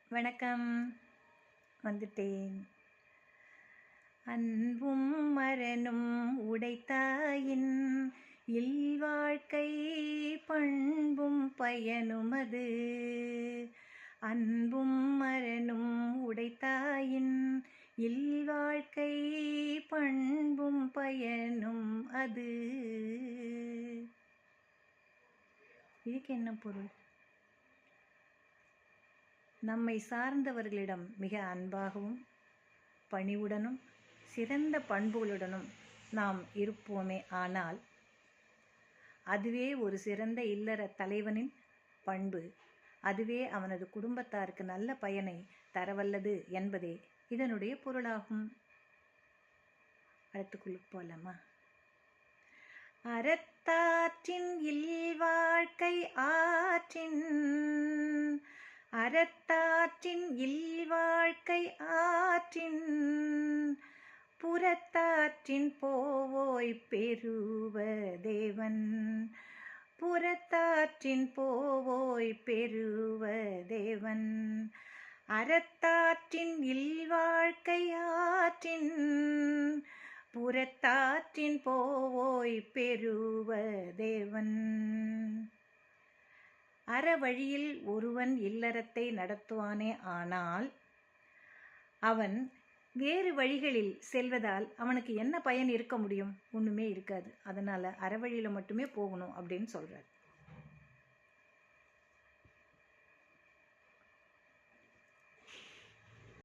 வணக்கம். வந்துட்டேன். அன்பும் மரணும் உடைத்தாயின் இல்வாழ்க்கை பண்பும் பயனுமது. அன்பும் மரணும் உடைத்தாயின் இல்வாழ்க்கை பண்பும் பயனும் அது. இதுக்கு என்ன பொருள்? நம்மை சார்ந்தவர்களிடம் மிக அன்பாகவும் பணிவுடனும் சிறந்த பண்புகளுடனும் நாம் இருப்போமே ஆனால் அதுவே ஒரு சிறந்த இல்லற தலைவனின் பண்பு. அதுவே அவனது குடும்பத்தாருக்கு நல்ல பயனை தரவல்லது என்பதே இதனுடைய பொருளாகும். அடுத்துக்குள்ள போலாமா? அறத்தாற்றின் இல்வாழ்க்கை ஆற்றின் அறத்தாற்றின் இல்வாழ்க்கை ஆற்றின் புறத்தாற்றின் போவோய் பெறுவ தேவன். புறத்தாற்றின் போவோய் பெறுவ தேவன். அறத்தாற்றின் இல்வாழ்க்கை ஆற்றின் புறத்தாற்றின் போவோய் பெறுவ தேவன். அறவழியில் ஒருவன் இல்லறத்தை நடத்துவானே ஆனால் அவன் வேறு வழிகளில் செல்வதால் அவனுக்கு என்ன பயன் இருக்க முடியும்? ஒன்றுமே இருக்காது. அதனால் அறவழியில் மட்டுமே போகணும் அப்படின்னு சொல்கிறார்.